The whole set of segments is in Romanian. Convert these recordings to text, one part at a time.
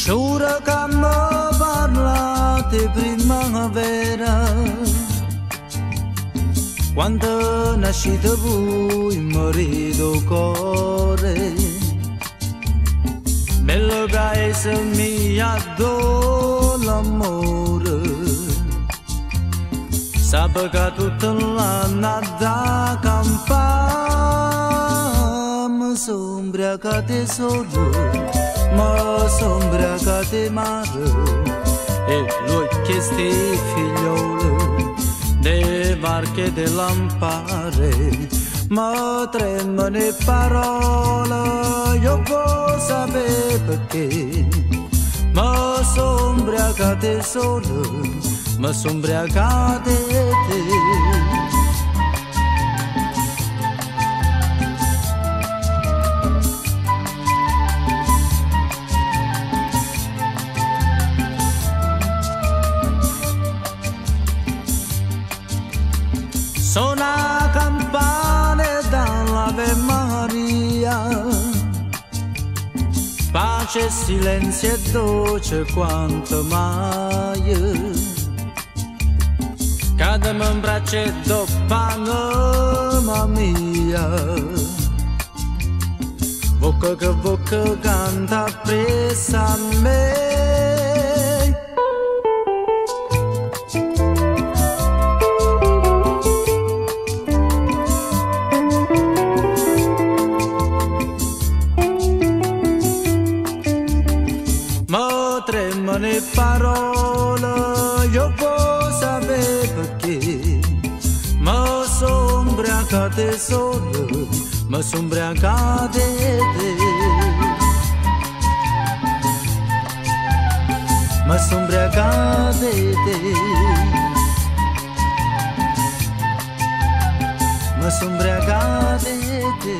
Giuro che mi parlate primavera, quando nascite voi morito cuore. Bello paese mio l'amore, sape che tutta l'anno da campare mi sono ubriacate solo, mi sono ubriacate mare, e lui che sti figlioli de varche de lampare. Ma tremano le parole, io può sapere perché. Ma sono ubriacate solo, ma sono ubriacate te. Suona campane dall'Ave Maria, pace e silenzio e dolce quanto mai. Cademi un braccetto panoma mia, bocca che bocca canta presa a me. Ma tremano le parole, io può sapere perché. Ma sono ubriacate solo, ma sono ubriacate te. Ma sono ubriacate te. Ma sono ubriacate te.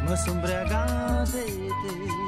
Ma sono ubriacate te.